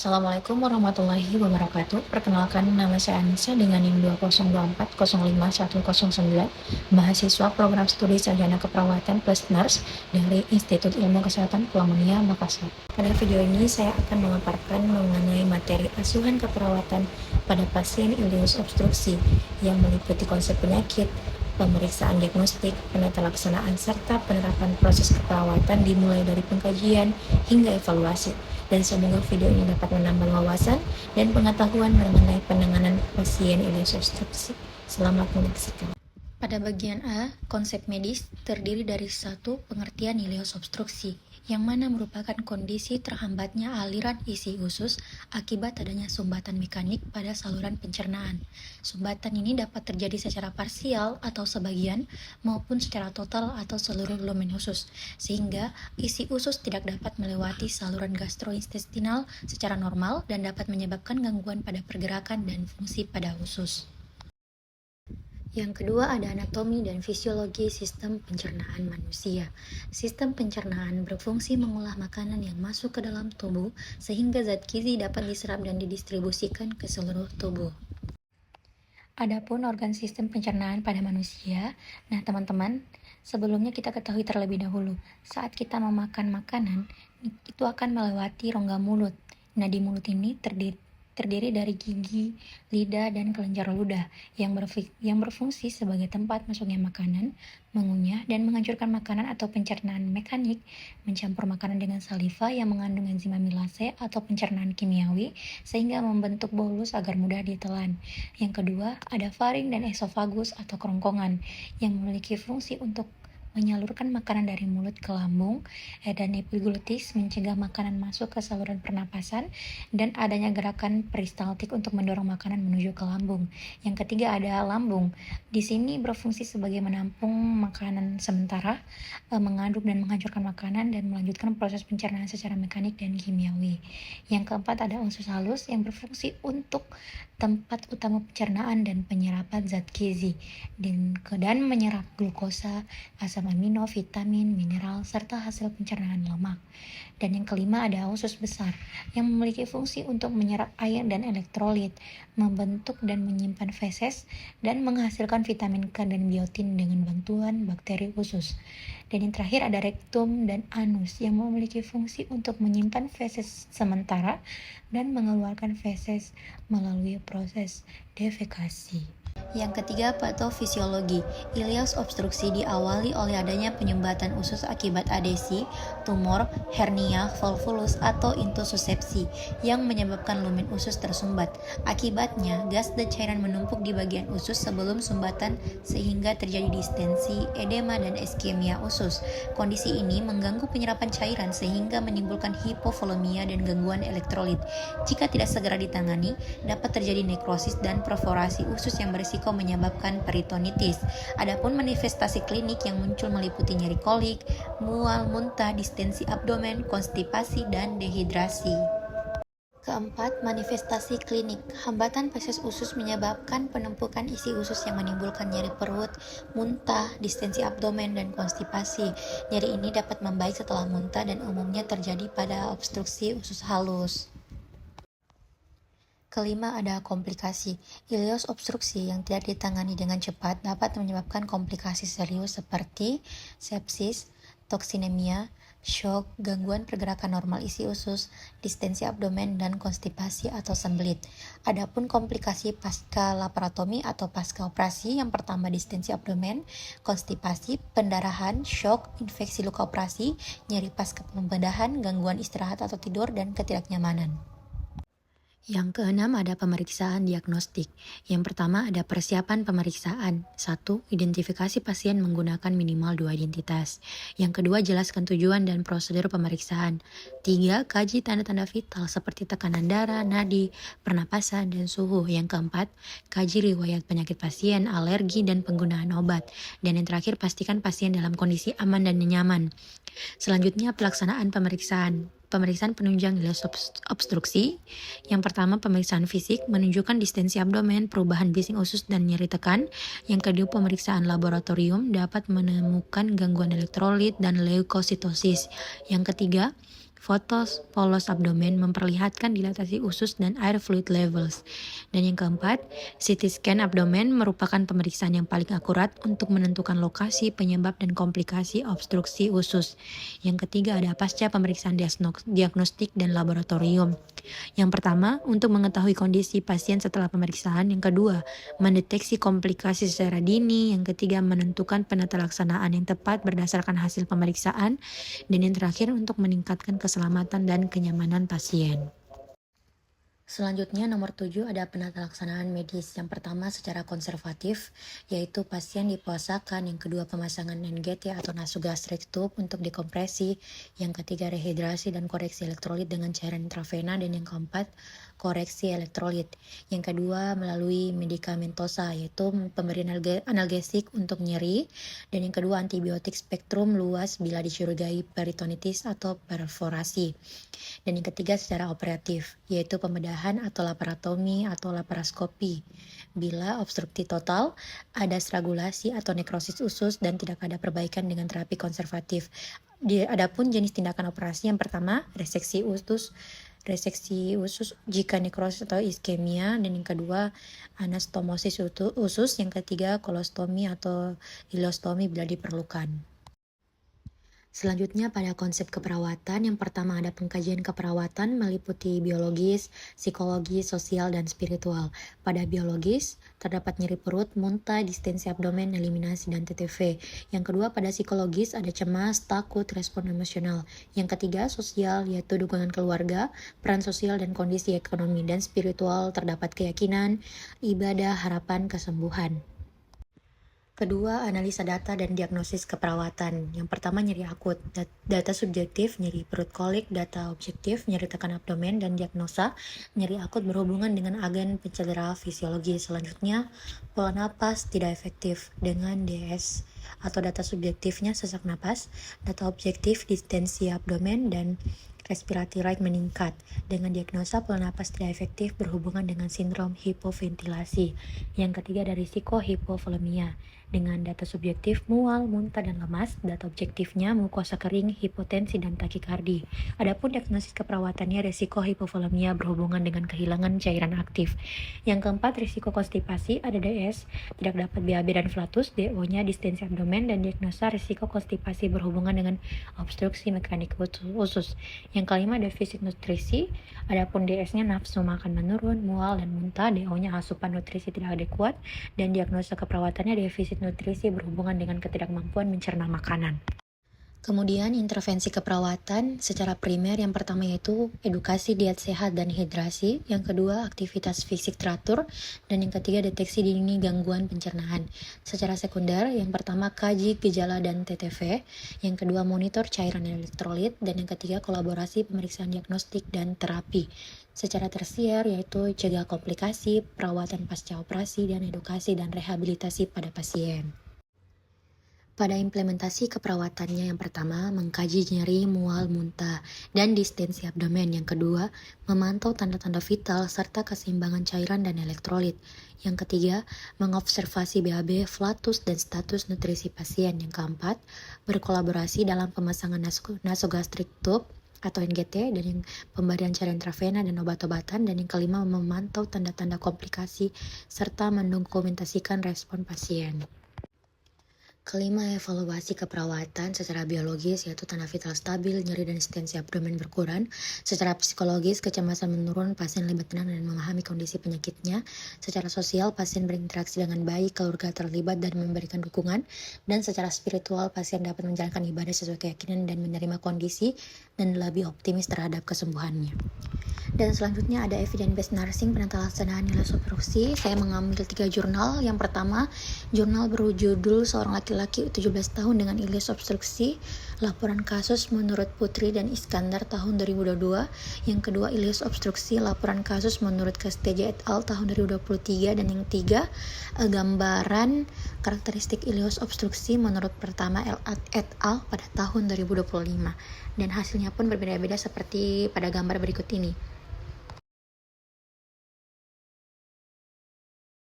Assalamualaikum warahmatullahi wabarakatuh. Perkenalkan, nama saya Anissa dengan NIM 202405109, mahasiswa program studi sarjana keperawatan plus nurse dari Institut Ilmu Kesehatan Pelamonia, Makassar. Pada video ini saya akan memaparkan mengenai materi asuhan keperawatan pada pasien ileus obstruksi yang meliputi konsep penyakit, pemeriksaan diagnostik, penata laksanaan, serta penerapan proses keperawatan dimulai dari pengkajian hingga evaluasi. Dan semoga video ini dapat menambah wawasan dan pengetahuan mengenai penanganan pasien ileus obstruksi. Selamat menyaksikan. Pada bagian A, konsep medis terdiri dari satu pengertian ileus obstruksi, yang mana merupakan kondisi terhambatnya aliran isi usus akibat adanya sumbatan mekanik pada saluran pencernaan. Sumbatan ini dapat terjadi secara parsial atau sebagian, maupun secara total atau seluruh lumen usus, sehingga isi usus tidak dapat melewati saluran gastrointestinal secara normal dan dapat menyebabkan gangguan pada pergerakan dan fungsi pada usus. Yang kedua ada anatomi dan fisiologi sistem pencernaan manusia. Sistem pencernaan berfungsi mengolah makanan yang masuk ke dalam tubuh sehingga zat gizi dapat diserap dan didistribusikan ke seluruh tubuh. Adapun organ sistem pencernaan pada manusia, nah teman-teman, sebelumnya kita ketahui terlebih dahulu, saat kita memakan makanan, itu akan melewati rongga mulut. Nah, di mulut ini terdiri dari gigi, lidah, dan kelenjar ludah yang berfungsi sebagai tempat masuknya makanan, mengunyah dan menghancurkan makanan atau pencernaan mekanik, mencampur makanan dengan saliva yang mengandung enzim amilase atau pencernaan kimiawi sehingga membentuk bolus agar mudah ditelan. Yang kedua, ada faring dan esofagus atau kerongkongan yang memiliki fungsi untuk menyalurkan makanan dari mulut ke lambung, dan epiglotis mencegah makanan masuk ke saluran pernapasan, dan adanya gerakan peristaltik untuk mendorong makanan menuju ke lambung. Yang ketiga ada lambung. Di sini berfungsi sebagai menampung makanan sementara, mengaduk dan menghancurkan makanan, dan melanjutkan proses pencernaan secara mekanik dan kimiawi. Yang keempat ada usus halus yang berfungsi untuk tempat utama pencernaan dan penyerapan zat gizi, dan menyerap glukosa, asam amino, vitamin, mineral, serta hasil pencernaan lemak. Dan yang kelima ada usus besar yang memiliki fungsi untuk menyerap air dan elektrolit, membentuk dan menyimpan feses, dan menghasilkan vitamin K dan biotin dengan bantuan bakteri usus. Dan yang terakhir ada rektum dan anus yang memiliki fungsi untuk menyimpan feses sementara dan mengeluarkan feses melalui proses defekasi. Yang ketiga, patofisiologi. Ileus obstruksi diawali oleh adanya penyumbatan usus akibat adesi, tumor, hernia, volvulus, atau intussusepsi yang menyebabkan lumen usus tersumbat. Akibatnya, gas dan cairan menumpuk di bagian usus sebelum sumbatan sehingga terjadi distensi, edema, dan iskemia usus. Kondisi ini mengganggu penyerapan cairan sehingga menimbulkan hipovolemia dan gangguan elektrolit. Jika tidak segera ditangani, dapat terjadi nekrosis dan perforasi usus yang berisiko menyebabkan peritonitis. Adapun manifestasi klinik yang muncul meliputi nyeri kolik, mual, muntah, distensi abdomen, konstipasi, dan dehidrasi. Keempat, manifestasi klinik. Hambatan feses usus menyebabkan penumpukan isi usus yang menimbulkan nyeri perut, muntah, distensi abdomen, dan konstipasi. Nyeri ini dapat membaik setelah muntah dan umumnya terjadi pada obstruksi usus halus. Kelima ada komplikasi. Ileus obstruksi yang tidak ditangani dengan cepat dapat menyebabkan komplikasi serius seperti sepsis, toksinemia, shock, gangguan pergerakan normal isi usus, distensi abdomen, dan konstipasi atau sembelit. Adapun komplikasi pasca laparotomi atau pasca operasi, yang pertama distensi abdomen, konstipasi, pendarahan, shock, infeksi luka operasi, nyeri pasca pembedahan, gangguan istirahat atau tidur, dan ketidaknyamanan. Yang keenam ada pemeriksaan diagnostik. Yang pertama ada persiapan pemeriksaan. 1. Identifikasi pasien menggunakan minimal 2 identitas. Yang kedua, jelaskan tujuan dan prosedur pemeriksaan. 3. Kaji tanda-tanda vital seperti tekanan darah, nadi, pernapasan, dan suhu. Yang keempat, kaji riwayat penyakit pasien, alergi, dan penggunaan obat. Dan yang terakhir, pastikan pasien dalam kondisi aman dan nyaman. Selanjutnya, pelaksanaan pemeriksaan. Pemeriksaan penunjang ileus obstruksi. Yang pertama, pemeriksaan fisik menunjukkan distensi abdomen, perubahan bising usus, dan nyeri tekan. Yang kedua, pemeriksaan laboratorium dapat menemukan gangguan elektrolit dan leukositosis. Yang ketiga, foto polos abdomen memperlihatkan dilatasi usus dan air fluid levels. Dan yang keempat, CT scan abdomen merupakan pemeriksaan yang paling akurat untuk menentukan lokasi, penyebab, dan komplikasi obstruksi usus. Yang ketiga ada pasca pemeriksaan diagnostik dan laboratorium. Yang pertama, untuk mengetahui kondisi pasien setelah pemeriksaan. Yang kedua, mendeteksi komplikasi secara dini. Yang ketiga, menentukan penata laksanaan yang tepat berdasarkan hasil pemeriksaan. Dan yang terakhir, untuk meningkatkan keselamatan dan kenyamanan pasien. Selanjutnya nomor 7 ada penata laksanaan medis. Yang pertama secara konservatif, yaitu pasien dipuasakan. Yang kedua pemasangan NGT atau nasogastric tube untuk dekompresi. Yang ketiga rehidrasi dan koreksi elektrolit dengan cairan intravena. Dan yang keempat koreksi elektrolit. Yang kedua melalui medikamentosa, yaitu pemberian analgesik untuk nyeri. Dan yang kedua antibiotik spektrum luas bila dicurigai peritonitis atau perforasi. Dan yang ketiga secara operatif, yaitu pembedahan atau laparotomi atau laparoskopi. Bila obstruktif total, ada strangulasi atau nekrosis usus dan tidak ada perbaikan dengan terapi konservatif. Adapun jenis tindakan operasi yang pertama, reseksi usus jika nekrosis atau iskemia, dan yang kedua anastomosis usus, yang ketiga kolostomi atau ileostomi bila diperlukan. Selanjutnya pada konsep keperawatan, yang pertama ada pengkajian keperawatan meliputi biologis, psikologi, sosial, dan spiritual. Pada biologis, terdapat nyeri perut, muntah, distensi abdomen, eliminasi, dan TTV. Yang kedua pada psikologis ada cemas, takut, respon emosional. Yang ketiga sosial, yaitu dukungan keluarga, peran sosial, dan kondisi ekonomi. Dan spiritual terdapat keyakinan, ibadah, harapan, kesembuhan. Kedua, analisa data dan diagnosis keperawatan. Yang pertama, nyeri akut. Data subjektif, nyeri perut kolik. Data objektif, nyeri tekan abdomen. Dan diagnosa, nyeri akut berhubungan dengan agen pencedera fisiologi. Selanjutnya, pola napas tidak efektif dengan DS atau data subjektifnya sesak napas. Data objektif, distensi abdomen dan respiratory rate meningkat. Dengan diagnosa pola napas tidak efektif berhubungan dengan sindrom hipoventilasi. Yang ketiga ada risiko hipovolemia. Dengan data subjektif mual, muntah, dan lemas. Data objektifnya mukosa kering, hipotensi, dan takikardi. Adapun diagnosis keperawatannya risiko hipovolemia berhubungan dengan kehilangan cairan aktif. Yang keempat risiko konstipasi ada DS, tidak dapat BAB dan flatus. DO-nya distensi abdomen, dan diagnosa risiko konstipasi berhubungan dengan obstruksi mekanik usus. Yang kelima defisit nutrisi. Adapun DS-nya nafsu makan menurun, mual, dan muntah. DO-nya asupan nutrisi tidak adekuat, dan diagnosa keperawatannya defisit nutrisi berhubungan dengan ketidakmampuan mencerna makanan. Kemudian intervensi keperawatan secara primer yang pertama yaitu edukasi diet sehat dan hidrasi, yang kedua aktivitas fisik teratur, dan yang ketiga deteksi dini gangguan pencernaan. Secara sekunder yang pertama kaji gejala dan TTV, yang kedua monitor cairan elektrolit, dan yang ketiga kolaborasi pemeriksaan diagnostik dan terapi. Secara tersier yaitu cegah komplikasi, perawatan pasca operasi, dan edukasi dan rehabilitasi pada pasien. Pada implementasi keperawatannya yang pertama, mengkaji nyeri, mual, muntah, dan distensi abdomen. Yang kedua, memantau tanda-tanda vital serta keseimbangan cairan dan elektrolit. Yang ketiga, mengobservasi BAB, flatus, dan status nutrisi pasien. Yang keempat, berkolaborasi dalam pemasangan nasogastric tube atau NGT, dan yang pemberian cairan intravena dan obat-obatan. Dan yang kelima, memantau tanda-tanda komplikasi serta mendokumentasikan respon pasien. Kelima, evaluasi keperawatan secara biologis yaitu tanda vital stabil, nyeri dan distensi abdomen berkurang. Secara psikologis, kecemasan menurun, pasien lebih tenang dan memahami kondisi penyakitnya. Secara sosial, pasien berinteraksi dengan baik, keluarga terlibat dan memberikan dukungan. Dan secara spiritual, pasien dapat menjalankan ibadah sesuai keyakinan dan menerima kondisi dan lebih optimis terhadap kesembuhannya. Dan selanjutnya ada evidence-based nursing penata laksanaan ileus obstruksi. Saya mengambil 3 jurnal. Yang pertama, jurnal berjudul seorang laki-laki 17 tahun dengan ileus obstruksi, laporan kasus menurut Putri dan Iskandar tahun 2022. Yang kedua, ileus obstruksi, laporan kasus menurut Casteja et al. Tahun 2023. Dan yang ketiga, gambaran karakteristik ileus obstruksi menurut pertama et al. Pada tahun 2025. Dan hasilnya pun berbeda-beda seperti pada gambar berikut ini.